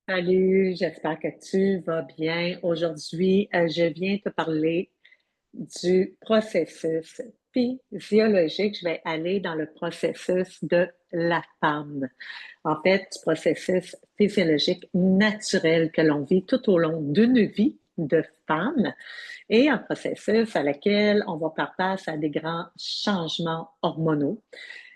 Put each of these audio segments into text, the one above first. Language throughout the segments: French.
Salut, j'espère que tu vas bien. Aujourd'hui, je viens te parler du processus physiologique. Je vais aller dans le processus de la femme. En fait, du processus physiologique naturel que l'on vit tout au long d'une vie de femme et un processus à laquelle on va faire face à des grands changements hormonaux.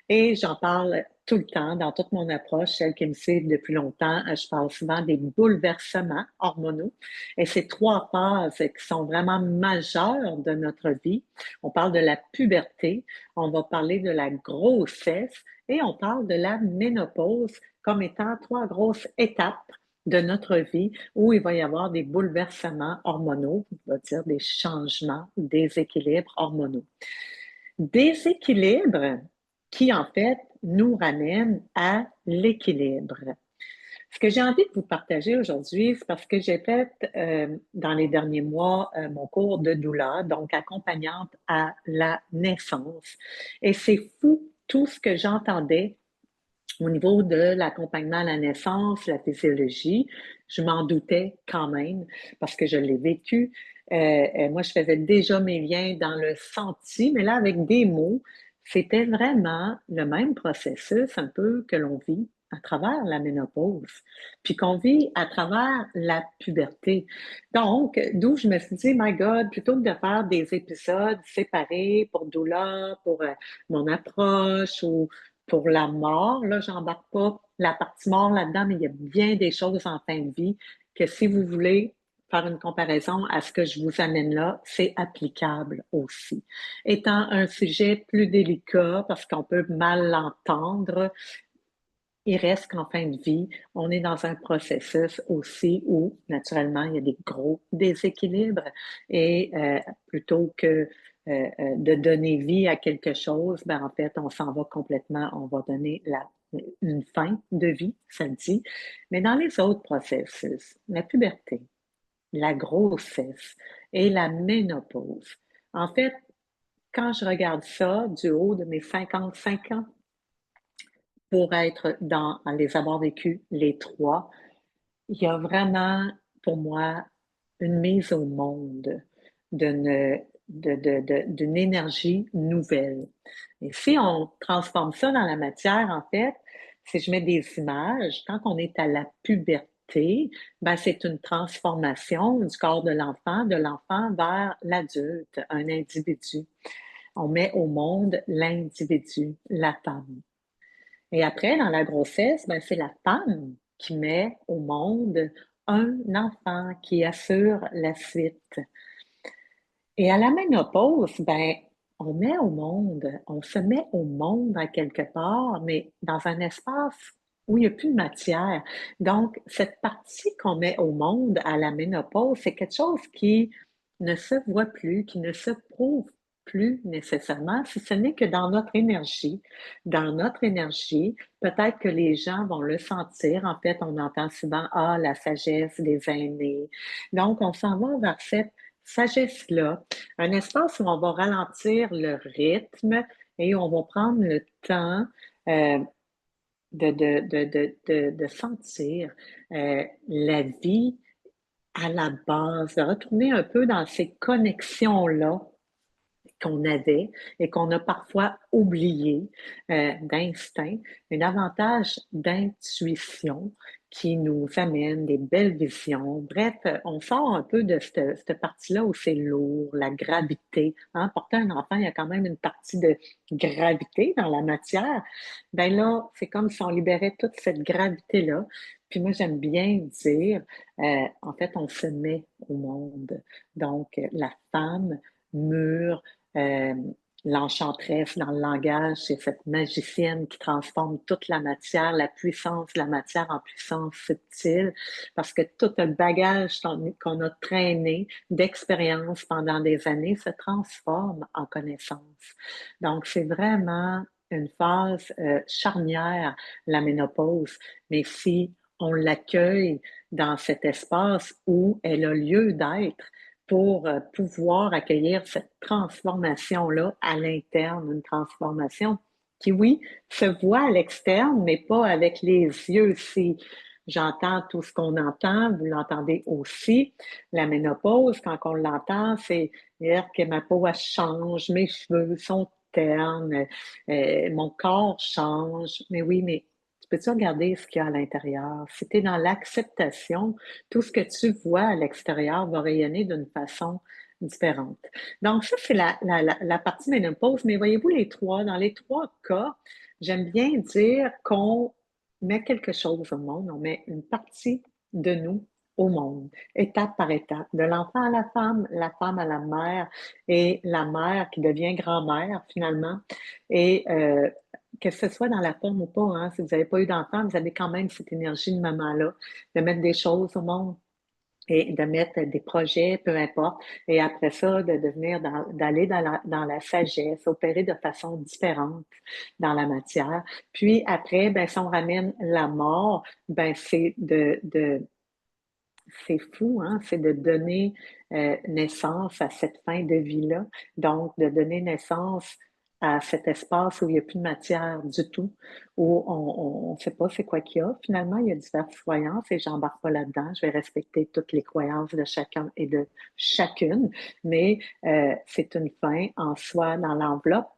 Et j'en parle tout le temps dans toute mon approche, celle qui me suit depuis longtemps. Je parle souvent des bouleversements hormonaux. Et ces trois phases qui sont vraiment majeures de notre vie. On parle de la puberté, on va parler de la grossesse et on parle de la ménopause comme étant trois grosses étapes de notre vie où il va y avoir des bouleversements hormonaux, on va dire des changements, des équilibres hormonaux. Déséquilibre qui, en fait, nous ramène à l'équilibre. Ce que j'ai envie de vous partager aujourd'hui, c'est parce que j'ai fait dans les derniers mois mon cours de doula, donc accompagnante à la naissance. Et c'est fou tout ce que j'entendais au niveau de l'accompagnement à la naissance, la physiologie. Je m'en doutais quand même parce que je l'ai vécu. Moi, je faisais déjà mes liens dans le senti, mais là, avec des mots, c'était vraiment le même processus un peu que l'on vit à travers la ménopause, puis qu'on vit à travers la puberté. Donc, d'où je me suis dit, my God, plutôt que de faire des épisodes séparés pour doula, pour mon approche ou pour la mort, là, j'embarque pas la partie mort là-dedans, mais il y a bien des choses en fin de vie que si vous voulez faire une comparaison à ce que je vous amène là, c'est applicable aussi. Étant un sujet plus délicat, parce qu'on peut mal l'entendre, il reste qu'en fin de vie, on est dans un processus aussi où, naturellement, il y a des gros déséquilibres et plutôt que de donner vie à quelque chose, ben en fait, on s'en va complètement, on va donner une fin de vie, ça le dit. Mais dans les autres processus, la puberté, la grossesse et la ménopause, en fait, quand je regarde ça du haut de mes 55 ans, pour être dans les avoir vécu les 3, il y a vraiment, pour moi, une mise au monde d'une d'une énergie nouvelle. Et si on transforme ça dans la matière, en fait, si je mets des images, quand on est à la puberté, ben, c'est une transformation du corps de l'enfant vers l'adulte, un individu. On met au monde l'individu, la femme. Et après, dans la grossesse, ben, c'est la femme qui met au monde un enfant qui assure la suite. Et à la ménopause, ben, on se met au monde à quelque part, mais dans un espace où il n'y a plus de matière. Donc, cette partie qu'on met au monde à la ménopause, c'est quelque chose qui ne se voit plus, qui ne se prouve plus nécessairement, si ce n'est que dans notre énergie. Dans notre énergie, peut-être que les gens vont le sentir. En fait, on entend souvent, ah, la sagesse des aînés. Donc, on s'en va vers cette sagesse-là, un espace où on va ralentir le rythme et on va prendre le temps euh, de sentir la vie à la base, de retourner un peu dans ces connexions-là qu'on avait et qu'on a parfois oublié d'instinct, mais davantage d'intuition qui nous amène des belles visions. Bref, on sort un peu de cette partie-là où c'est lourd, la gravité. Hein? Porter un enfant, il y a quand même une partie de gravité dans la matière. Ben là, c'est comme si on libérait toute cette gravité-là. Puis moi, j'aime bien dire, en fait, on se met au monde. Donc, la femme mûre, euh, l'enchanteresse dans le langage, c'est cette magicienne qui transforme toute la matière, la puissance de la matière en puissance subtile, parce que tout le bagage qu'on a traîné d'expérience pendant des années se transforme en connaissance. Donc, c'est vraiment une phase charnière, la ménopause, mais si on l'accueille dans cet espace où elle a lieu d'être, pour pouvoir accueillir cette transformation-là à l'interne, une transformation qui, oui, se voit à l'externe, mais pas avec les yeux. j'entends tout ce qu'on entend, vous l'entendez aussi. La ménopause, quand on l'entend, c'est dire que ma peau, elle change, mes cheveux sont ternes, mon corps change. Mais oui, mais tu peux-tu regarder ce qu'il y a à l'intérieur? Si tu es dans l'acceptation, tout ce que tu vois à l'extérieur va rayonner d'une façon différente. Donc, ça, c'est la partie ménopause. Mais voyez-vous, dans les trois cas, j'aime bien dire qu'on met quelque chose au monde, on met une partie de nous au monde, étape par étape, de l'enfant à la femme à la mère et la mère qui devient grand-mère finalement. Et que ce soit dans la forme ou pas, hein, si vous n'avez pas eu d'enfant, vous avez quand même cette énergie de maman-là, de mettre des choses au monde et de mettre des projets, peu importe, et après ça, d'aller dans la sagesse, opérer de façon différente dans la matière. Puis après, ben, si on ramène la mort, ben, c'est fou, hein? C'est de donner naissance à cette fin de vie-là. Donc, de donner naissance à cet espace où il n'y a plus de matière du tout, où on ne sait pas c'est quoi qu'il y a. Finalement, il y a diverses croyances et j'embarque pas là-dedans. Je vais respecter toutes les croyances de chacun et de chacune, mais c'est une fin en soi dans l'enveloppe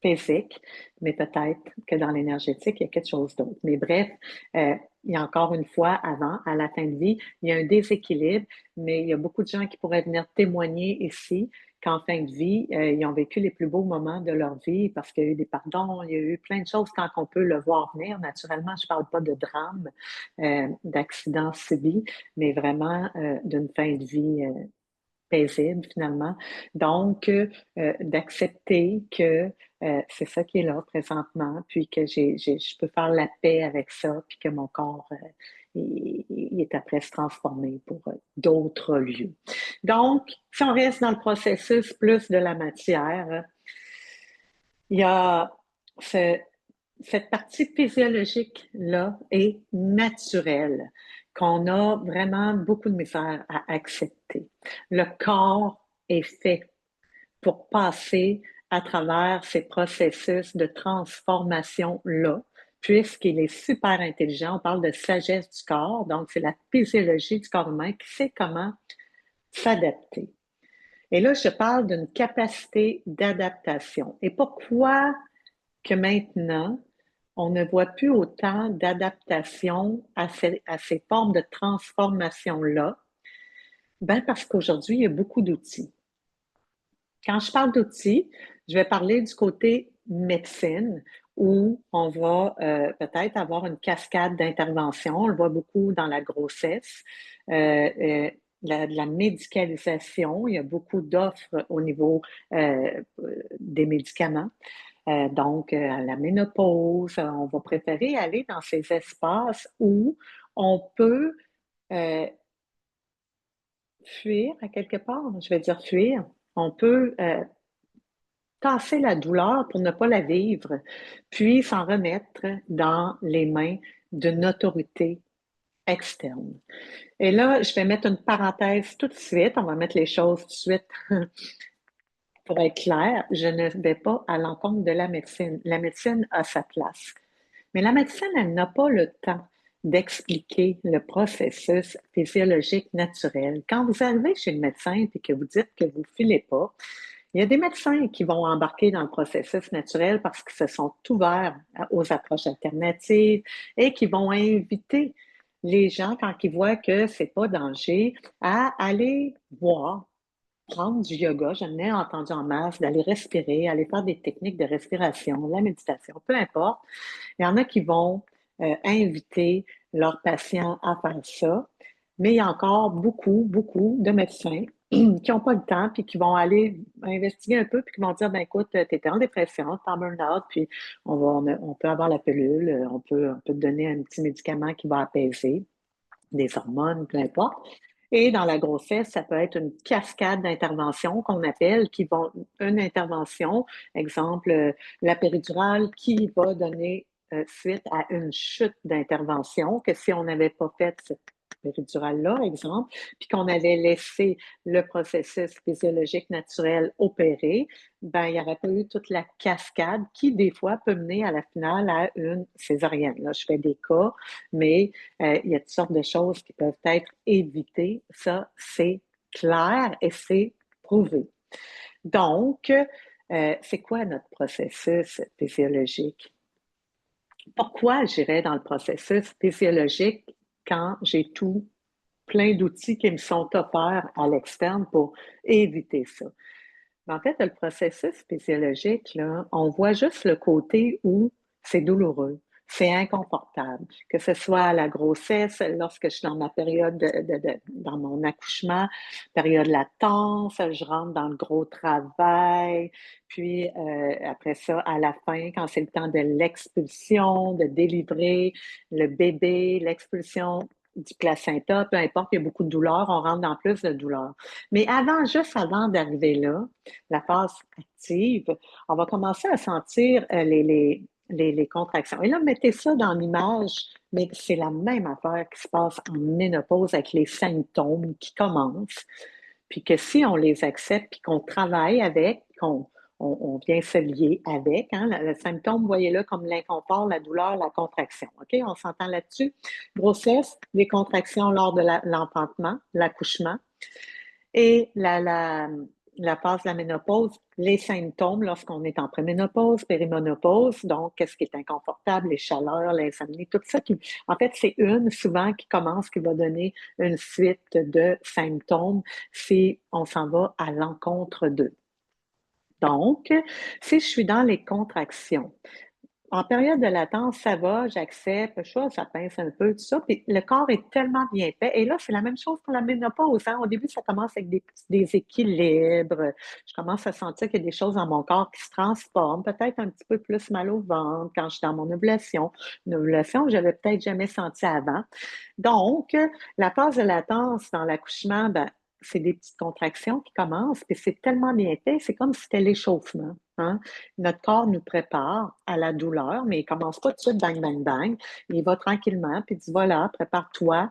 physique, mais peut-être que dans l'énergétique, il y a quelque chose d'autre. Mais bref, il y a encore une fois, avant, à la fin de vie, il y a un déséquilibre, mais il y a beaucoup de gens qui pourraient venir témoigner ici qu'en fin de vie, ils ont vécu les plus beaux moments de leur vie parce qu'il y a eu des pardons, il y a eu plein de choses quand on peut le voir venir. Naturellement, je ne parle pas de drame, d'accidents subis, mais vraiment d'une fin de vie paisible finalement. Donc, d'accepter que c'est ça qui est là présentement, puis que je peux faire la paix avec ça, puis que mon corps il est après se transformer pour d'autres lieux. Donc, si on reste dans le processus plus de la matière, il y a ce, cette partie physiologique-là est naturelle, qu'on a vraiment beaucoup de misère à accepter. Le corps est fait pour passer à travers ces processus de transformation-là, puisqu'il est super intelligent. On parle de sagesse du corps, donc c'est la physiologie du corps humain qui sait comment s'adapter. Et là, je parle d'une capacité d'adaptation. Et pourquoi que maintenant, on ne voit plus autant d'adaptation à ces formes de transformation-là? Ben parce qu'aujourd'hui, il y a beaucoup d'outils. Quand je parle d'outils, je vais parler du côté médecine où on va peut-être avoir une cascade d'interventions. On le voit beaucoup dans la grossesse, la médicalisation. Il y a beaucoup d'offres au niveau des médicaments. Donc, à la ménopause, on va préférer aller dans ces espaces où on peut euh, fuir à quelque part. Je vais dire fuir. On peut tasser la douleur pour ne pas la vivre, puis s'en remettre dans les mains d'une autorité externe. Et là, je vais mettre une parenthèse tout de suite. On va mettre les choses tout de suite pour être clair. Je ne vais pas à l'encontre de la médecine. La médecine a sa place. Mais la médecine, elle n'a pas le temps d'expliquer le processus physiologique naturel. Quand vous arrivez chez le médecin et que vous dites que vous ne filez pas, il y a des médecins qui vont embarquer dans le processus naturel parce qu'ils se sont ouverts aux approches alternatives et qui vont inviter les gens, quand ils voient que c'est pas danger, à aller voir, prendre du yoga. J'en ai entendu en masse, d'aller respirer, aller faire des techniques de respiration, la méditation, peu importe. Il y en a qui vont inviter leurs patients à faire ça, mais il y a encore beaucoup, beaucoup de médecins qui n'ont pas le temps, puis qui vont aller investiguer un peu, puis qui vont dire, ben écoute, tu étais en dépression, tu es en burn-out, puis on peut avoir la pilule, on peut te donner un petit médicament qui va apaiser, des hormones, peu importe. Et dans la grossesse, ça peut être une cascade d'interventions qu'on appelle, une intervention, exemple, la péridurale, qui va donner suite à une chute d'intervention, que si on n'avait pas fait péridurale-là, exemple, puis qu'on avait laissé le processus physiologique naturel opérer, ben, il n'y aurait pas eu toute la cascade qui, des fois, peut mener à la finale à une césarienne. Là, je fais des cas, mais il y a toutes sortes de choses qui peuvent être évitées. Ça, c'est clair et c'est prouvé. Donc, c'est quoi notre processus physiologique? Pourquoi j'irais dans le processus physiologique quand j'ai tout plein d'outils qui me sont offerts à l'externe pour éviter ça? En fait, le processus physiologique, là, on voit juste le côté où c'est douloureux, c'est inconfortable, que ce soit à la grossesse, lorsque je suis dans ma période dans mon accouchement, période latence, je rentre dans le gros travail, puis après ça, à la fin, quand c'est le temps de l'expulsion, de délivrer le bébé, l'expulsion du placenta, peu importe, il y a beaucoup de douleur, on rentre dans plus de douleur. Mais avant, juste avant d'arriver là, la phase active, on va commencer à sentir les contractions. Et là, mettez ça dans l'image, mais c'est la même affaire qui se passe en ménopause avec les symptômes qui commencent. Puis que si on les accepte, puis qu'on travaille avec, qu'on vient se lier avec, hein, le symptôme, voyez-le comme l'inconfort, la douleur, la contraction. OK? On s'entend là-dessus? Grossesse, les contractions lors de l'enfantement, l'accouchement. Et la phase de la ménopause, les symptômes lorsqu'on est en préménopause, périménopause, donc qu'est-ce qui est inconfortable, les chaleurs, l'insomnie, tout ça en fait, c'est souvent qui commence, qui va donner une suite de symptômes si on s'en va à l'encontre d'eux. Donc, si je suis dans les contractions, en période de latence, ça va, j'accepte, ça pince un peu, tout ça. Puis le corps est tellement bien fait. Et là, c'est la même chose pour la ménopause. Hein? Au début, ça commence avec des déséquilibres. Je commence à sentir qu'il y a des choses dans mon corps qui se transforment. Peut-être un petit peu plus mal au ventre quand je suis dans mon ovulation. Une ovulation que je n'avais peut-être jamais sentie avant. Donc, la phase de latence dans l'accouchement, ben, c'est des petites contractions qui commencent, puis c'est tellement bien fait, c'est comme si c'était l'échauffement. Hein? Notre corps nous prépare à la douleur, mais il ne commence pas tout de suite bang, bang, bang. Il va tranquillement, puis il dit voilà, prépare-toi.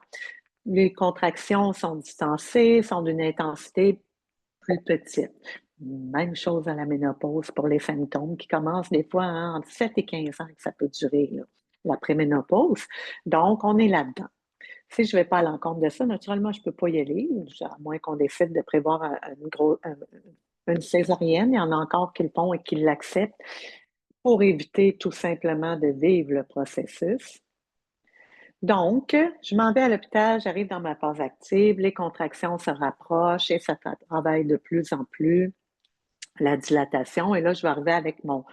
Les contractions sont distancées, sont d'une intensité plus petite. Même chose à la ménopause pour les symptômes qui commencent des fois hein, entre 7 et 15 ans que ça peut durer, là, la préménopause. Donc, on est là-dedans. Si je ne vais pas à l'encontre de ça, naturellement, je ne peux pas y aller, à moins qu'on décide de prévoir une césarienne. Il y en a encore qui le font et qui l'acceptent pour éviter tout simplement de vivre le processus. Donc, je m'en vais à l'hôpital, j'arrive dans ma phase active, les contractions se rapprochent et ça travaille de plus en plus, la dilatation. Et là, je vais arriver avec mon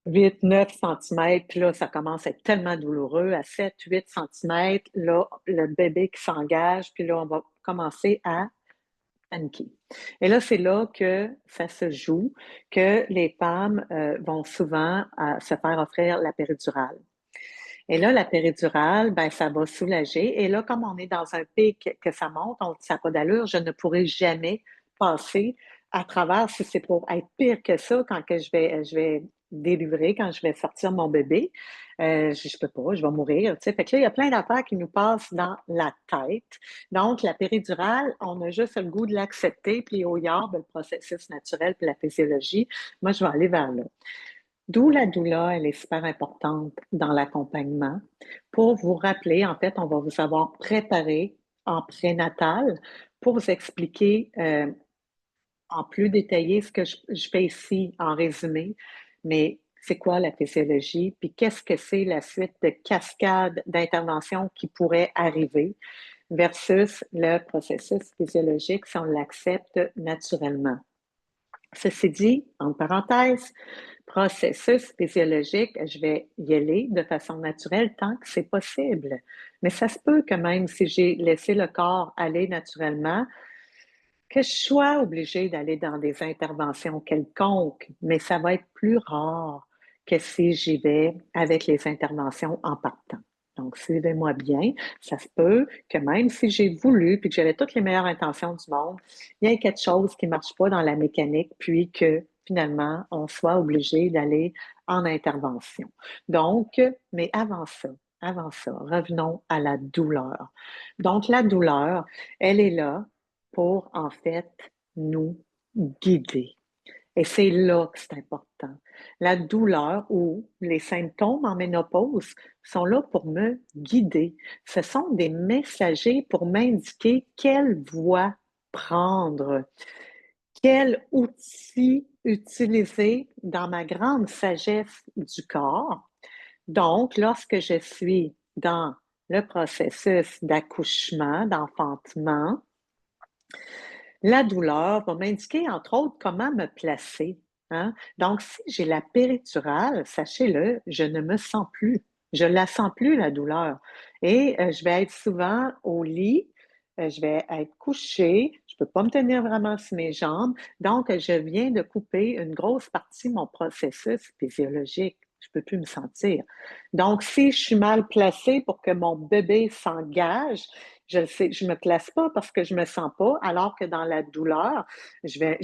8-9 cm, puis là, ça commence à être tellement douloureux. À 7-8 cm, là, le bébé qui s'engage, puis là, on va commencer à paniquer. Et là, c'est là que ça se joue, que les femmes vont souvent se faire offrir la péridurale. Et là, la péridurale, ben, ça va soulager. Et là, comme on est dans un pic que ça monte, ça n'a pas d'allure, je ne pourrai jamais passer à travers, si c'est pour être pire que ça, quand que je vais délivrer, quand je vais sortir mon bébé, je peux pas, je vais mourir. Tu sais. Fait que là, il y a plein d'affaires qui nous passent dans la tête. Donc, la péridurale, on a juste le goût de l'accepter, puis au yard, ben, le processus naturel, puis la physiologie, moi, je vais aller vers là. D'où la doula, elle est super importante dans l'accompagnement. Pour vous rappeler, en fait, on va vous avoir préparé en prénatal pour vous expliquer en plus détaillé ce que je fais ici en résumé, mais c'est quoi la physiologie, puis qu'est-ce que c'est la suite de cascade d'interventions qui pourrait arriver versus le processus physiologique si on l'accepte naturellement. Ceci dit, en parenthèse, processus physiologique, je vais y aller de façon naturelle tant que c'est possible. Mais ça se peut que même si j'ai laissé le corps aller naturellement, que je sois obligée d'aller dans des interventions quelconques, mais ça va être plus rare que si j'y vais avec les interventions en partant. Donc, suivez-moi bien. Ça se peut que même si j'ai voulu puis que j'avais toutes les meilleures intentions du monde, il y a quelque chose qui ne marche pas dans la mécanique, puis que finalement, on soit obligé d'aller en intervention. Donc, mais avant ça, avant ça, revenons à la douleur. Donc, la douleur, elle est là pour, en fait, nous guider. Et c'est là que c'est important. La douleur ou les symptômes en ménopause sont là pour me guider. Ce sont des messagers pour m'indiquer quelle voie prendre, quel outil utiliser dans ma grande sagesse du corps. Donc, lorsque je suis dans le processus d'accouchement, d'enfantement, la douleur va m'indiquer, entre autres, comment me placer. Hein? Donc, si j'ai la péridurale, sachez-le, je ne me sens plus. Je ne la sens plus, la douleur. Et je vais être souvent au lit, je vais être couchée, je ne peux pas me tenir vraiment sur mes jambes. Donc, je viens de couper une grosse partie de mon processus physiologique. Je ne peux plus me sentir. Donc, si je suis mal placée pour que mon bébé s'engage, je le sais, je me place pas parce que je me sens pas, alors que dans la douleur, je vais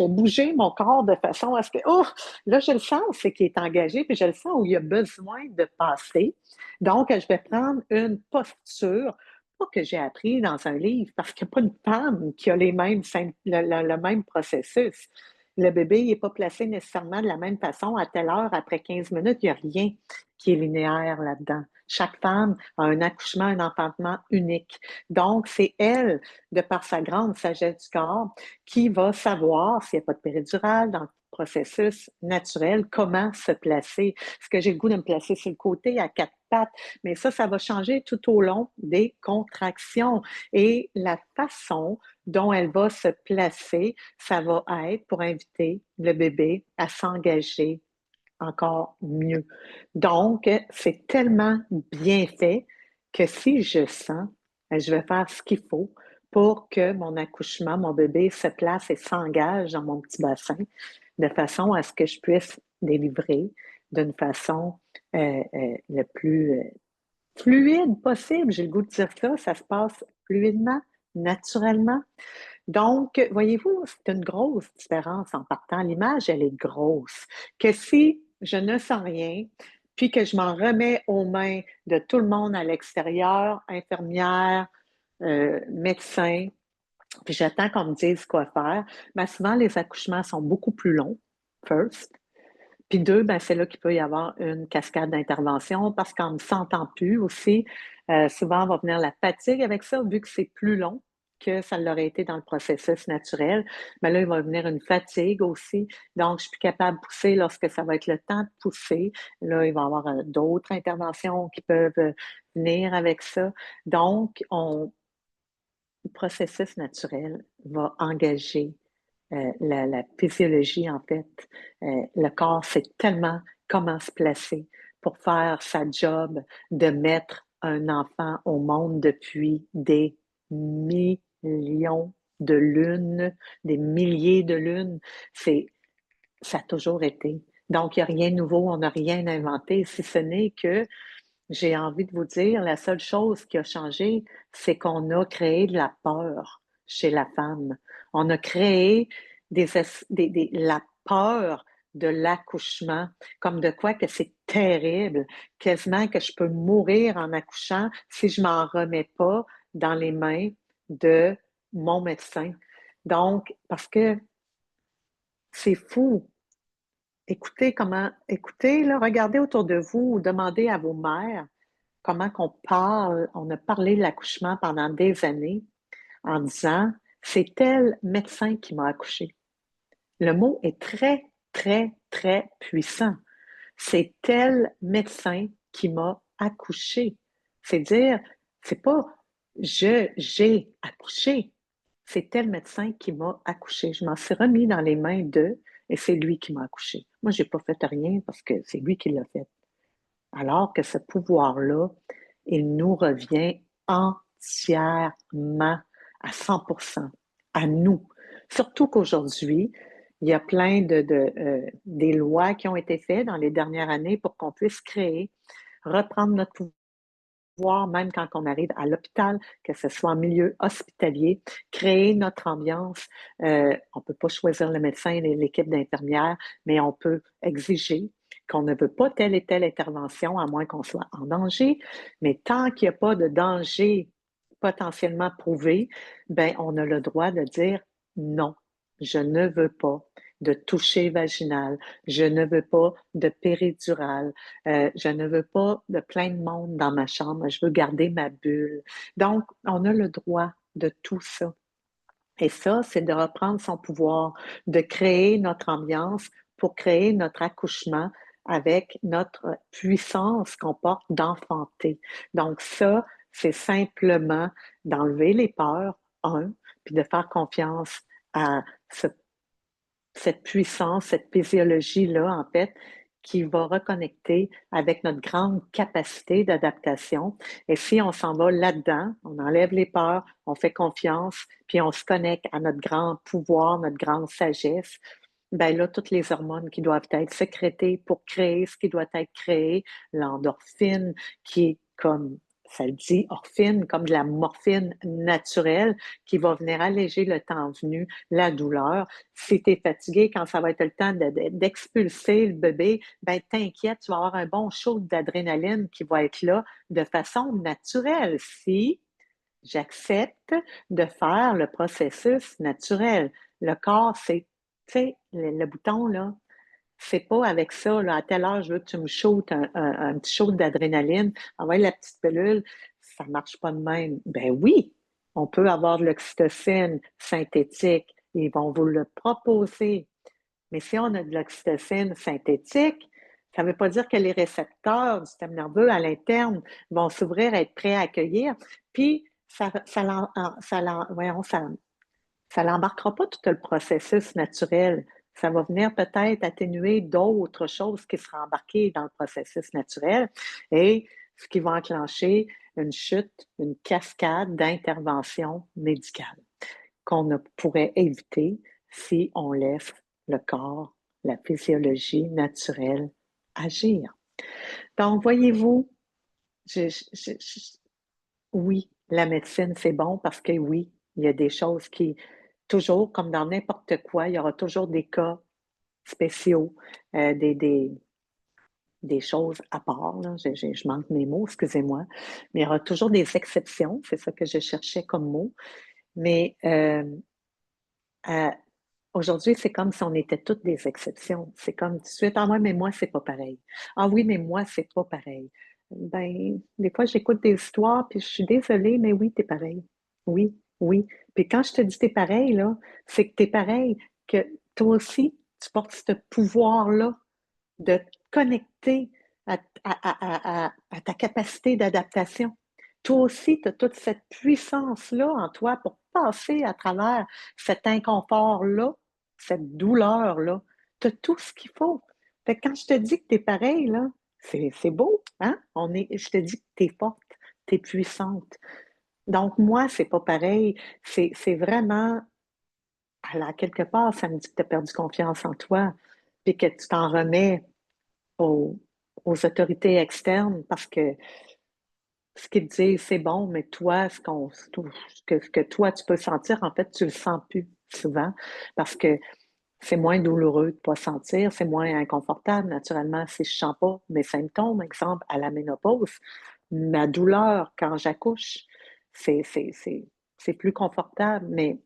bouger mon corps de façon à ce que, oh, là, je le sens, c'est qu'il est engagé, puis je le sens où il y a besoin de passer. Donc, je vais prendre une posture, pas que j'ai appris dans un livre, parce qu'il n'y a pas une femme qui a le même processus. Le bébé n'est pas placé nécessairement de la même façon à telle heure, après 15 minutes, il n'y a rien qui est linéaire là-dedans. Chaque femme a un accouchement, un enfantement unique. Donc, c'est elle, de par sa grande sagesse du corps, qui va savoir s'il n'y a pas de péridurale dans le processus naturel, comment se placer. Est-ce que j'ai le goût de me placer sur le côté à quatre pattes? Mais ça va changer tout au long des contractions. Et la façon dont elle va se placer, ça va être pour inviter le bébé à s'engager encore mieux. Donc, c'est tellement bien fait que si je sens, je vais faire ce qu'il faut pour que mon accouchement, mon bébé se place et s'engage dans mon petit bassin de façon à ce que je puisse délivrer d'une façon le plus fluide possible. J'ai le goût de dire ça se passe fluidement, naturellement. Donc, voyez-vous, c'est une grosse différence en partant. L'image, elle est grosse. Que si je ne sens rien, puis que je m'en remets aux mains de tout le monde à l'extérieur, infirmières, médecins, puis j'attends qu'on me dise quoi faire, bien souvent, les accouchements sont beaucoup plus longs, first. Puis deux, ben, c'est là qu'il peut y avoir une cascade d'intervention parce qu'en ne sentant plus aussi, souvent va venir la fatigue avec ça, vu que c'est plus long que ça l'aurait été dans le processus naturel. Mais là, il va venir une fatigue aussi. Donc, je suis plus capable de pousser lorsque ça va être le temps de pousser. Là, il va y avoir d'autres interventions qui peuvent venir avec ça. Donc, le processus naturel va engager la physiologie, en fait. Le corps sait tellement comment se placer pour faire sa job de mettre un enfant au monde depuis des millions de lunes, des milliers de lunes. Ça a toujours été. Donc, il n'y a rien de nouveau, on n'a rien inventé, si ce n'est que j'ai envie de vous dire, la seule chose qui a changé, c'est qu'on a créé de la peur chez la femme. On a créé la peur de l'accouchement, comme de quoi que c'est terrible, quasiment que je peux mourir en accouchant si je m'en remets pas dans les mains de mon médecin. Donc, parce que c'est fou. Écoutez, là, regardez autour de vous ou demandez à vos mères comment qu'on parle, on a parlé de l'accouchement pendant des années en disant c'est tel médecin qui m'a accouché. Le mot est très, très, très puissant. C'est tel médecin qui m'a accouché. C'est dire, c'est pas j'ai accouché. C'est tel médecin qui m'a accouché. Je m'en suis remis dans les mains d'eux et c'est lui qui m'a accouché. Moi, j'ai pas fait rien parce que c'est lui qui l'a fait. Alors que ce pouvoir-là, il nous revient entièrement à 100% à nous. Surtout qu'aujourd'hui, il y a plein des lois qui ont été faites dans les dernières années pour qu'on puisse créer, reprendre notre pouvoir, même quand on arrive à l'hôpital, que ce soit en milieu hospitalier, créer notre ambiance. On ne peut pas choisir le médecin et l'équipe d'infirmières, mais on peut exiger qu'on ne veut pas telle et telle intervention, à moins qu'on soit en danger, mais tant qu'il n'y a pas de danger potentiellement prouvé, ben on a le droit de dire non, je ne veux pas de toucher vaginal, je ne veux pas de péridurale, je ne veux pas de plein de monde dans ma chambre, je veux garder ma bulle. Donc, on a le droit de tout ça. Et ça, c'est de reprendre son pouvoir, de créer notre ambiance pour créer notre accouchement avec notre puissance qu'on porte d'enfanter. Donc ça, c'est simplement d'enlever les peurs, puis de faire confiance à cette puissance, cette physiologie-là, en fait, qui va reconnecter avec notre grande capacité d'adaptation. Et si on s'en va là-dedans, on enlève les peurs, on fait confiance, puis on se connecte à notre grand pouvoir, notre grande sagesse, ben là, toutes les hormones qui doivent être sécrétées pour créer ce qui doit être créé, l'endorphine qui est comme, ça le dit, orphine, comme de la morphine naturelle qui va venir alléger le temps venu, la douleur. Si tu es fatigué, quand ça va être le temps d'expulser le bébé, ben t'inquiète, tu vas avoir un bon shoot d'adrénaline qui va être là de façon naturelle. Si j'accepte de faire le processus naturel. Le corps, c'est, tu sais, le bouton, là, c'est pas avec ça, là, à telle heure, je veux que tu me shootes un petit shoot d'adrénaline, envoie la petite pilule, ça marche pas de même. Ben oui, on peut avoir de l'oxytocine synthétique, ils vont vous le proposer. Mais si on a de l'oxytocine synthétique, ça ne veut pas dire que les récepteurs du système nerveux à l'interne vont s'ouvrir, être prêts à accueillir, puis ça l'embarquera pas tout le processus naturel. Ça va venir peut-être atténuer d'autres choses qui seraient embarquées dans le processus naturel et ce qui va enclencher une chute, une cascade d'interventions médicales qu'on ne pourrait éviter si on laisse le corps, la physiologie naturelle agir. Donc, voyez-vous, je, je, je, oui, la médecine, c'est bon parce que oui, il y a des choses qui, toujours, comme dans n'importe quoi, il y aura toujours des cas spéciaux, euh, des, des, des choses à part. Là. Je manque mes mots, excusez-moi. Mais il y aura toujours des exceptions, c'est ça que je cherchais comme mot. Mais euh, aujourd'hui, c'est comme si on était toutes des exceptions. C'est comme tout de suite, ah ouais, mais moi, c'est pas pareil. Ah oui, mais moi, c'est pas pareil. Ben, des fois, j'écoute des histoires, puis je suis désolée, mais oui, t'es pareil. Oui, oui. Puis quand je te dis t'es pareil, là, c'est que t'es pareil, que toi aussi, tu portes ce pouvoir-là de te connecter à ta capacité d'adaptation. Toi aussi, tu as toute cette puissance-là en toi pour passer à travers cet inconfort-là, cette douleur-là. Tu as tout ce qu'il faut. Fait que quand je te dis que tu es pareil, là, c'est beau, hein? Je te dis que tu es forte, tu es puissante. Donc, moi, c'est pas pareil. C'est vraiment, alors, quelque part, ça me dit que tu as perdu confiance en toi, puis que tu t'en remets aux, aux autorités externes parce que ce qu'ils te disent, c'est bon, mais toi, ce que toi, tu peux sentir, en fait, tu le sens plus souvent parce que c'est moins douloureux de ne pas sentir, c'est moins inconfortable. Naturellement, si je ne sens pas mes symptômes, exemple, à la ménopause, ma douleur quand j'accouche, c'est, c'est, c'est, c'est plus confortable, mais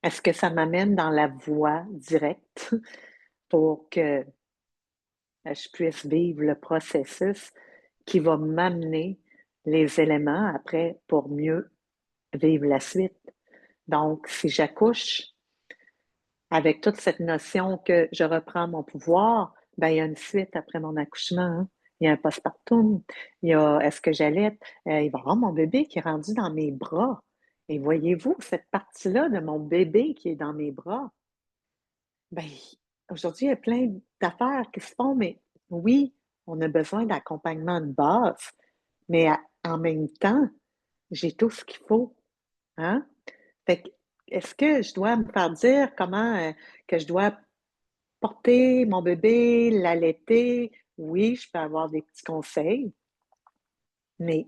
est-ce que ça m'amène dans la voie directe pour que je puisse vivre le processus qui va m'amener les éléments après pour mieux vivre la suite. Donc, si j'accouche avec toute cette notion que je reprends mon pouvoir, ben, il y a une suite après mon accouchement. Hein. Il y a un postpartum. Il y a est-ce que j'allaite? Il va y avoir mon bébé qui est rendu dans mes bras. Et voyez-vous, cette partie-là de mon bébé qui est dans mes bras, ben, aujourd'hui, il y a plein d'affaires qui se font, mais oui, on a besoin d'accompagnement de base, mais en même temps, j'ai tout ce qu'il faut, hein? Fait que, est-ce que je dois me faire dire comment que je dois porter mon bébé, l'allaiter? Oui, je peux avoir des petits conseils, mais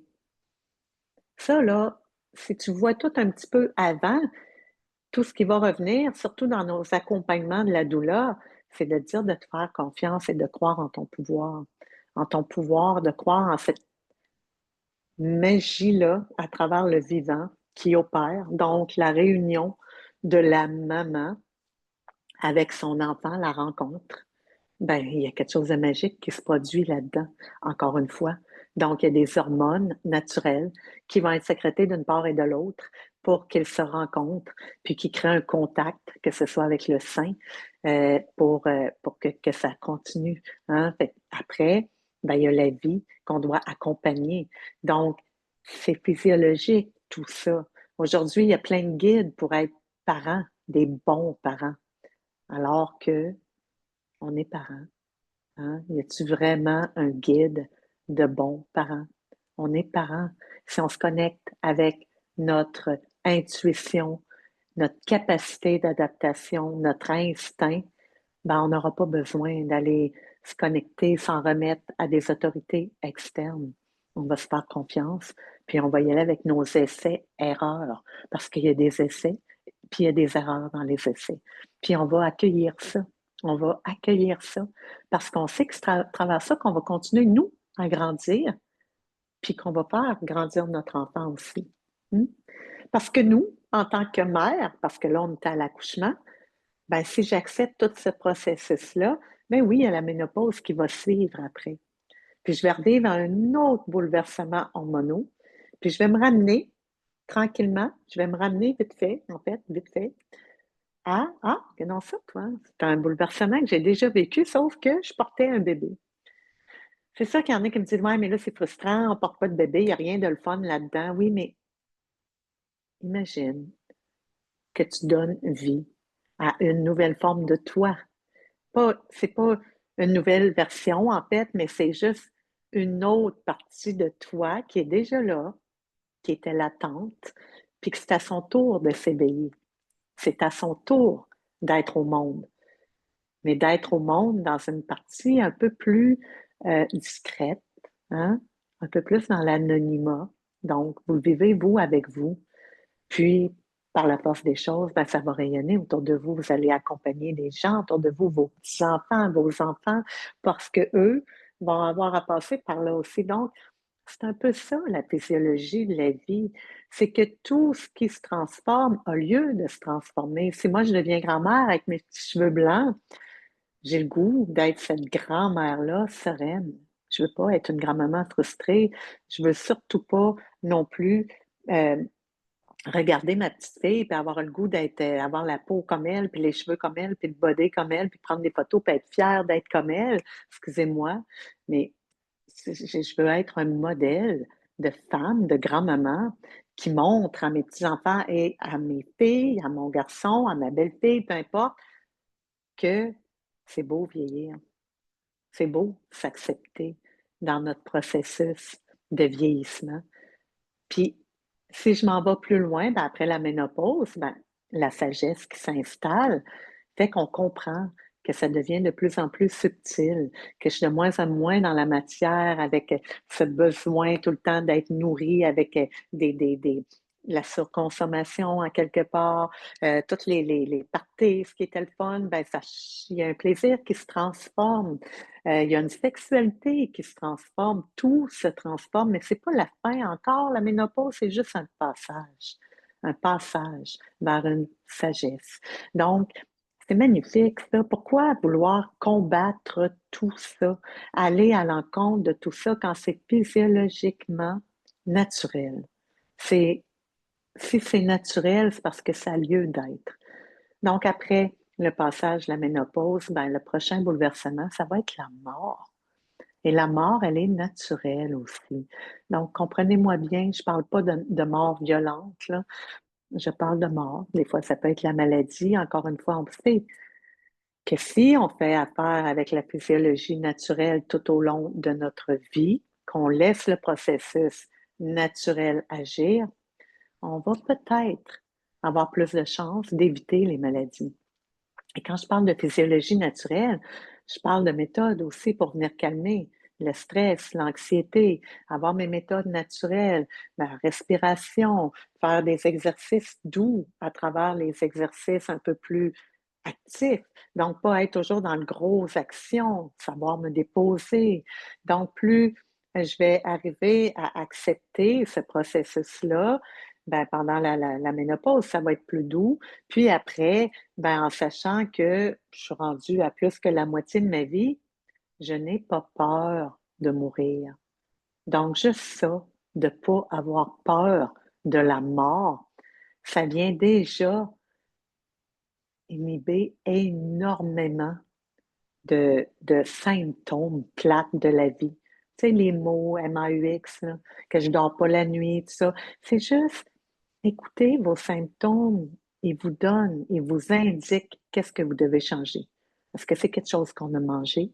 ça, là, si tu vois tout un petit peu avant, tout ce qui va revenir, surtout dans nos accompagnements de la douleur, c'est de dire de te faire confiance et de croire en ton pouvoir, de croire en cette magie-là à travers le vivant qui opère. Donc, la réunion de la maman avec son enfant, la rencontre. Ben, il y a quelque chose de magique qui se produit là-dedans, encore une fois. Donc, il y a des hormones naturelles qui vont être sécrétées d'une part et de l'autre pour qu'ils se rencontrent, puis qu'ils créent un contact, que ce soit avec le sein, pour que ça continue. Hein? Après, ben, il y a la vie qu'on doit accompagner. Donc, c'est physiologique, tout ça. Aujourd'hui, il y a plein de guides pour être parents, des bons parents, alors que on est parents. Hein? Y a-t-il vraiment un guide de bons parents? On est parents. Si on se connecte avec notre intuition, notre capacité d'adaptation, notre instinct, ben on n'aura pas besoin d'aller se connecter, s'en remettre à des autorités externes. On va se faire confiance, puis on va y aller avec nos essais-erreurs, parce qu'il y a des essais, puis il y a des erreurs dans les essais. Puis on va accueillir ça. On va accueillir ça, parce qu'on sait que c'est à travers ça qu'on va continuer, nous, à grandir, puis qu'on va faire grandir notre enfant aussi. Hmm? Parce que nous, en tant que mère, parce que là, on est à l'accouchement, ben, si j'accepte tout ce processus-là, ben oui, il y a la ménopause qui va suivre après. Puis je vais revivre un autre bouleversement hormonaux. Puis je vais me ramener tranquillement, je vais me ramener vite fait, en fait, vite fait, que non, ça, toi, c'est un bouleversement que j'ai déjà vécu, sauf que je portais un bébé. C'est ça qu'il y en a qui me disent, ouais, mais là, c'est frustrant, on porte pas de bébé, il n'y a rien de le fun là-dedans. Oui, mais imagine que tu donnes vie à une nouvelle forme de toi. C'est pas une nouvelle version, en fait, mais c'est juste une autre partie de toi qui est déjà là, qui était latente, puis que c'est à son tour de s'éveiller. C'est à son tour d'être au monde, mais d'être au monde dans une partie un peu plus discrète, hein? Un peu plus dans l'anonymat. Donc, vous le vivez, vous, avec vous. Puis, par la force des choses, ben, ça va rayonner autour de vous. Vous allez accompagner les gens autour de vous, vos enfants, parce que eux vont avoir à passer par là aussi. Donc, c'est un peu ça, la physiologie de la vie. C'est que tout ce qui se transforme a lieu de se transformer. Si moi, je deviens grand-mère avec mes petits cheveux blancs, j'ai le goût d'être cette grand-mère-là sereine. Je veux pas être une grand-maman frustrée. Je veux surtout pas non plus euh, regarder ma petite fille puis avoir le goût d'être, avoir la peau comme elle, puis les cheveux comme elle, puis le body comme elle, puis prendre des photos, puis être fière d'être comme elle. Excusez-moi, mais je veux être un modèle de femme, de grand-maman qui montre à mes petits-enfants et à mes filles, à mon garçon, à ma belle-fille, peu importe, que c'est beau vieillir. C'est beau s'accepter dans notre processus de vieillissement. Puis, si je m'en vais plus loin, ben, après la ménopause, ben, la sagesse qui s'installe fait qu'on comprend que ça devient de plus en plus subtil, que je suis de moins en moins dans la matière avec ce besoin tout le temps d'être nourrie avec la surconsommation en quelque part, toutes les parties, ce qui était le fun, ben ça, il y a un plaisir qui se transforme, il y a une sexualité qui se transforme, tout se transforme, mais c'est pas la fin encore. La ménopause, c'est juste un passage vers une sagesse. Donc, c'est magnifique, ça. Pourquoi vouloir combattre tout ça, aller à l'encontre de tout ça quand c'est physiologiquement naturel? C'est, si c'est naturel, c'est parce que ça a lieu d'être. Donc, après le passage de la ménopause, ben, le prochain bouleversement, ça va être la mort. Et la mort, elle est naturelle aussi. Donc, comprenez-moi bien, je ne parle pas de mort violente, là. Je parle de mort. Des fois, ça peut être la maladie. Encore une fois, on sait que si on fait affaire avec la physiologie naturelle tout au long de notre vie, qu'on laisse le processus naturel agir, on va peut-être avoir plus de chances d'éviter les maladies. Et quand je parle de physiologie naturelle, je parle de méthodes aussi pour venir calmer le stress, l'anxiété, avoir mes méthodes naturelles, la respiration, faire des exercices doux à travers les exercices un peu plus actif. Donc, pas être toujours dans le gros action, savoir me déposer. Donc, plus je vais arriver à accepter ce processus-là, ben, pendant la ménopause, ça va être plus doux. Puis après, ben, en sachant que je suis rendue à plus que la moitié de ma vie, je n'ai pas peur de mourir. Donc, juste ça, de ne pas avoir peur de la mort, ça vient déjà inhiber énormément de symptômes plates de la vie. Tu sais, les mots MAUX, là, que je dors pas la nuit, tout ça. C'est juste, écoutez vos symptômes, ils vous donnent, ils vous indiquent qu'est-ce que vous devez changer. Est-ce que c'est quelque chose qu'on a mangé?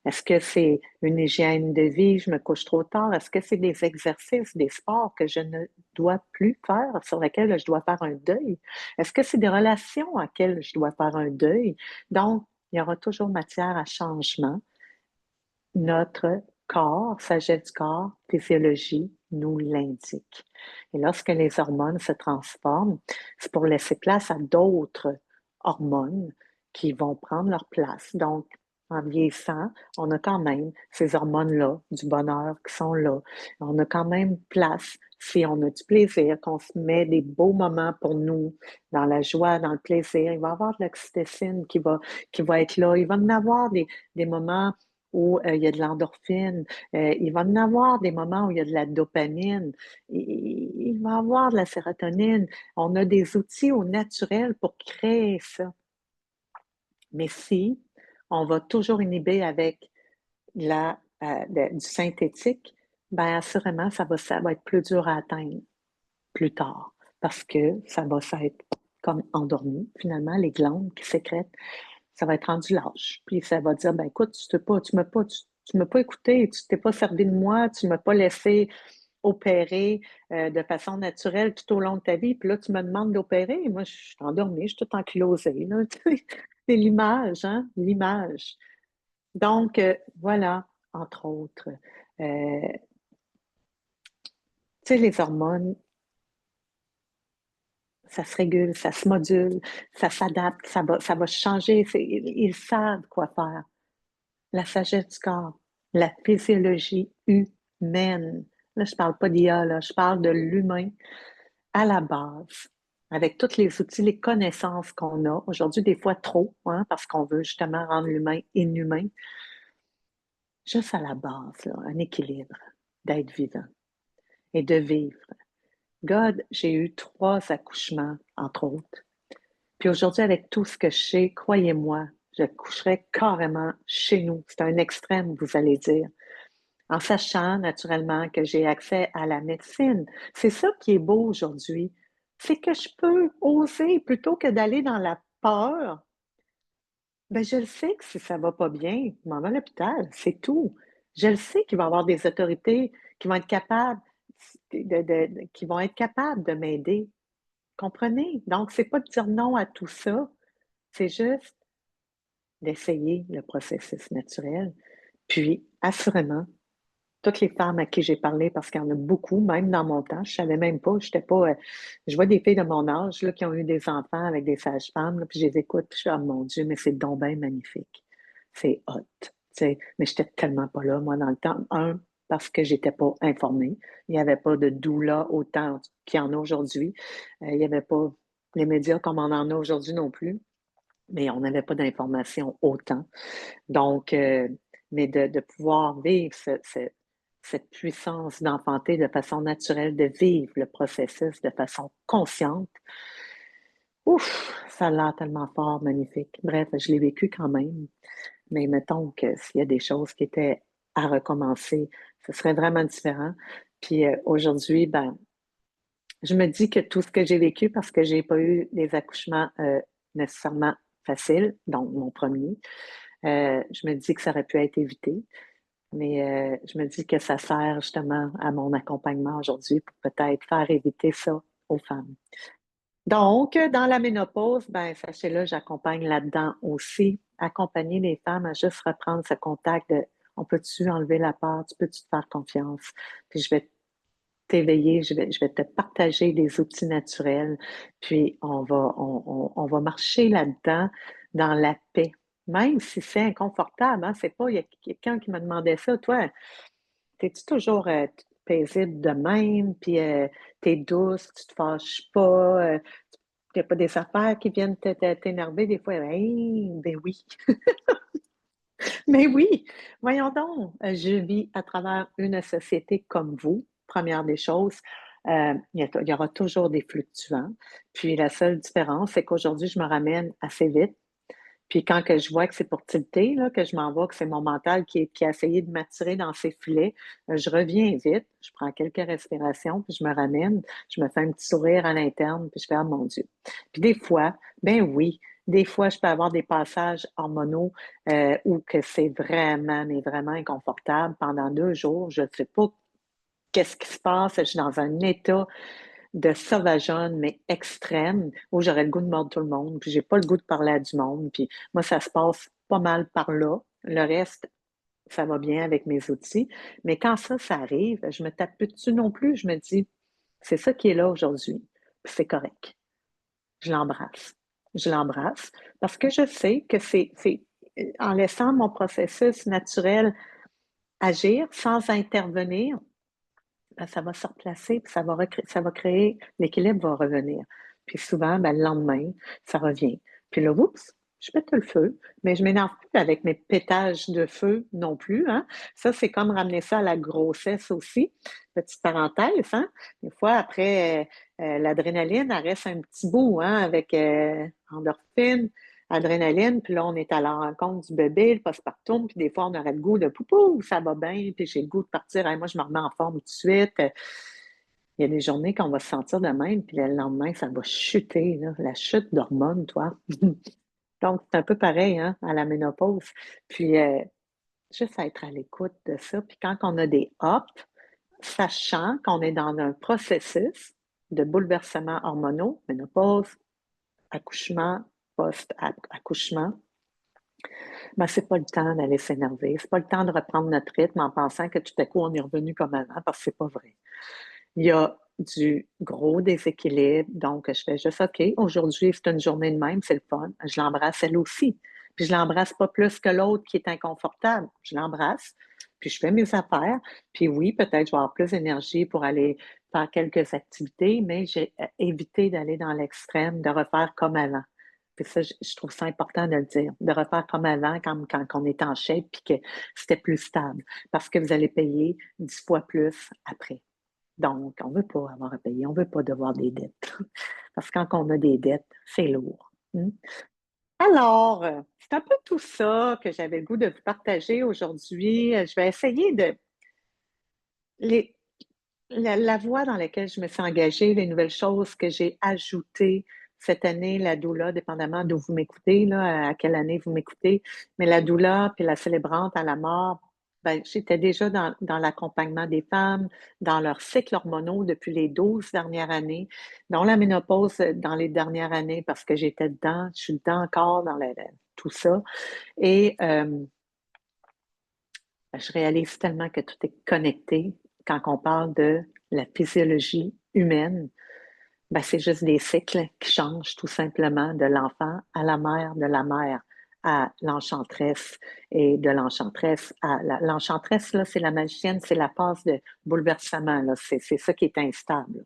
Est-ce que c'est une hygiène de vie, je me couche trop tard? Est-ce que c'est des exercices, des sports que je ne dois plus faire, sur lesquels je dois faire un deuil? Est-ce que c'est des relations auxquelles je dois faire un deuil? Donc, il y aura toujours matière à changement. Notre corps, sagesse du corps, physiologie nous l'indique. Et lorsque les hormones se transforment, c'est pour laisser place à d'autres hormones qui vont prendre leur place. Donc, en vieillissant, on a quand même ces hormones-là, du bonheur qui sont là. On a quand même place, si on a du plaisir, qu'on se met des beaux moments pour nous, dans la joie, dans le plaisir. Il va y avoir de l'oxytocine qui va être là. Il va y en avoir des moments où il y a de l'endorphine. Il va y en avoir des moments où il y a de la dopamine. Il va y avoir de la sérotonine. On a des outils au naturel pour créer ça. Mais si on va toujours inhiber avec du synthétique, bien assurément, ça va être plus dur à atteindre plus tard parce que ça va s'être comme endormi, finalement, les glandes qui sécrètent ça va être rendu lâche. Puis ça va dire, ben écoute, tu m'as pas écouté, tu t'es pas servi de moi, tu m'as pas laissé opérer de façon naturelle tout au long de ta vie. Puis là, tu me demandes d'opérer. Moi, je suis endormie, je suis toute ankylosée. Là. C'est l'image, hein? L'image. Donc, voilà, entre autres. Tu sais, les hormones, ça se régule, ça se module, ça s'adapte, ça va changer. Ils savent quoi faire. La sagesse du corps, la physiologie humaine. Là, je parle pas d'IA, là, je parle de l'humain à la base, avec tous les outils, les connaissances qu'on a. Aujourd'hui, des fois trop, hein, parce qu'on veut justement rendre l'humain inhumain. Juste à la base, là, un équilibre, d'être vivant et de vivre. God, j'ai eu 3 accouchements, entre autres. Puis aujourd'hui, avec tout ce que je sais, croyez-moi, je coucherais carrément chez nous. C'est un extrême, vous allez dire. En sachant naturellement que j'ai accès à la médecine. C'est ça qui est beau aujourd'hui. C'est que je peux oser plutôt que d'aller dans la peur. Ben, je le sais que si ça va pas bien, je m'en vais à l'hôpital, c'est tout. Je le sais qu'il va y avoir des autorités qui vont être capables qui vont être capables de m'aider. Comprenez? Donc, c'est pas de dire non à tout ça, c'est juste d'essayer le processus naturel. Puis, assurément, toutes les femmes à qui j'ai parlé, parce qu'il y en a beaucoup, même dans mon temps, je savais même pas, j'étais pas, je vois des filles de mon âge, là, qui ont eu des enfants avec des sages-femmes, là, puis je les écoute, puis je suis, ah mon Dieu, mais c'est donc bien magnifique. C'est hot, tu sais. Mais j'étais tellement pas là, moi, dans le temps. Un, parce que j'étais pas informée. Il n'y avait pas de doula autant qu'il y en a aujourd'hui. Il n'y avait pas les médias comme on en a aujourd'hui non plus. Mais on n'avait pas d'informations autant. Donc, mais de pouvoir vivre cette puissance d'enfanter de façon naturelle, de vivre le processus de façon consciente, ouf, ça a l'air tellement fort, magnifique. Bref, je l'ai vécu quand même. Mais mettons que s'il y a des choses qui étaient à recommencer, ce serait vraiment différent. Puis aujourd'hui, ben, je me dis que tout ce que j'ai vécu, parce que j'ai pas eu des accouchements nécessairement faciles, donc mon premier, je me dis que ça aurait pu être évité. Mais je me dis que ça sert justement à mon accompagnement aujourd'hui pour peut-être faire éviter ça aux femmes. Donc, dans la ménopause, ben sachez-le, j'accompagne là-dedans aussi, accompagner les femmes à juste reprendre ce contact de on peut-tu enlever la peur, tu peux-tu te faire confiance, puis je vais t'éveiller, je vais te partager des outils naturels, puis on va marcher là-dedans dans la paix. Même si c'est inconfortable, hein, c'est pas, il y a quelqu'un qui m'a demandé ça, toi, t'es-tu toujours paisible de même, puis t'es douce, tu te fâches pas, il n'y a pas des affaires qui viennent t'énerver des fois? Ben oui. Mais oui, voyons donc, je vis à travers une société comme vous, première des choses. Il y aura toujours des fluctuants. Puis la seule différence, c'est qu'aujourd'hui, je me ramène assez vite. Puis quand que je vois que c'est pour tilter, là, que je m'en vais, que c'est mon mental qui a essayé de m'attirer dans ses filets, je reviens vite, je prends quelques respirations, puis je me ramène, je me fais un petit sourire à l'interne, puis je fais: «Ah mon Dieu!» Puis des fois, ben oui, des fois, je peux avoir des passages hormonaux où que c'est vraiment, mais vraiment inconfortable pendant 2 jours. Je ne sais pas qu'est-ce qui se passe. Je suis dans un état de sauvageonne, mais extrême, où j'aurais le goût de mordre tout le monde, puis j'ai pas le goût de parler à du monde. Puis moi, ça se passe pas mal par là. Le reste, ça va bien avec mes outils. Mais quand ça arrive, je me tape plus dessus non plus. Je me dis, c'est ça qui est là aujourd'hui. Puis c'est correct. Je l'embrasse. Je l'embrasse parce que je sais que c'est en laissant mon processus naturel agir sans intervenir, ben, ça va se replacer, puis ça va créer, l'équilibre va revenir. Puis souvent, ben, le lendemain, ça revient. Puis là, oups, je pète le feu, mais je m'énerve plus avec mes pétages de feu non plus, hein. Ça, c'est comme ramener ça à la grossesse aussi. Petite parenthèse, hein. Des fois, après, l'adrénaline, elle reste un petit bout, hein, avec endorphine, adrénaline, puis là, on est à la rencontre du bébé, le postpartum, puis des fois, on aurait le goût de poupou, ça va bien, puis j'ai le goût de partir, hey, moi, je me remets en forme tout de suite. Il y a des journées qu'on va se sentir de même, puis le lendemain, ça va chuter, là, la chute d'hormones, toi. Donc, c'est un peu pareil, hein, à la ménopause. Puis, juste à être à l'écoute de ça. Puis, quand on a des hops, sachant qu'on est dans un processus de bouleversement hormonaux, ménopause, accouchement, post-accouchement, ben, c'est pas le temps d'aller s'énerver. C'est pas le temps de reprendre notre rythme en pensant que tout à coup, on est revenu comme avant, parce que c'est pas vrai. Il y a du gros déséquilibre, donc je fais juste: «OK, aujourd'hui, c'est une journée de même, c'est le fun». Je l'embrasse elle aussi. Puis je l'embrasse pas plus que l'autre qui est inconfortable. Je l'embrasse, puis je fais mes affaires. Puis oui, peut-être je vais avoir plus d'énergie pour aller faire quelques activités, mais j'ai évité d'aller dans l'extrême, de refaire comme avant. Puis ça, je trouve ça important de le dire, de refaire comme avant quand on était en shape puis que c'était plus stable, parce que vous allez payer 10 fois plus après. Donc, on ne veut pas avoir à payer, on ne veut pas devoir des dettes. Parce que quand on a des dettes, c'est lourd. Hmm. Alors, c'est un peu tout ça que j'avais le goût de vous partager aujourd'hui. Je vais essayer de les, la voie dans laquelle je me suis engagée, les nouvelles choses que j'ai ajoutées cette année, la doula, dépendamment d'où vous m'écoutez, là, à quelle année vous m'écoutez, mais la doula puis la célébrante à la mort, ben, j'étais déjà dans l'accompagnement des femmes, dans leurs cycles hormonaux depuis les 12 dernières années, dans la ménopause dans les dernières années parce que j'étais dedans, je suis dedans encore dans tout ça. Et je réalise tellement que tout est connecté quand on parle de la physiologie humaine. Ben, c'est juste des cycles qui changent tout simplement de l'enfant à la mère, de la mère à l'enchanteresse et de l'enchanteresse à l'enchanteresse, là, c'est la magicienne, c'est la passe de bouleversement, là, c'est ça qui est instable.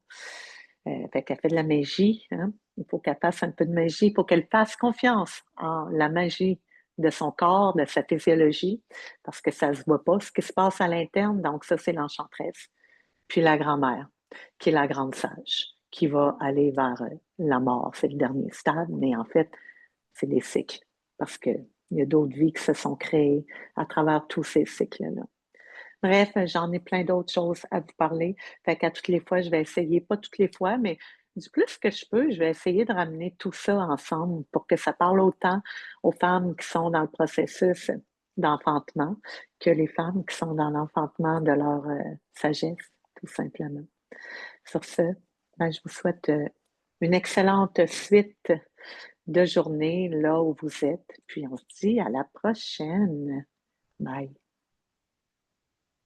Fait qu'elle fait de la magie, hein? Il faut qu'elle fasse un peu de magie, il faut qu'elle fasse confiance en la magie de son corps, de sa physiologie, parce que ça se voit pas ce qui se passe à l'interne, donc ça, c'est l'enchanteresse. Puis la grand-mère, qui est la grande sage, qui va aller vers la mort. C'est le dernier stade, mais en fait, c'est des cycles, parce qu'il y a d'autres vies qui se sont créées à travers tous ces cycles-là. Bref, j'en ai plein d'autres choses à vous parler. Fait qu'à toutes les fois, je vais essayer, pas toutes les fois, mais du plus que je peux, je vais essayer de ramener tout ça ensemble pour que ça parle autant aux femmes qui sont dans le processus d'enfantement que les femmes qui sont dans l'enfantement de leur sagesse, tout simplement. Sur ce, ben, je vous souhaite une excellente suite de journée là où vous êtes, puis on se dit à la prochaine. Bye.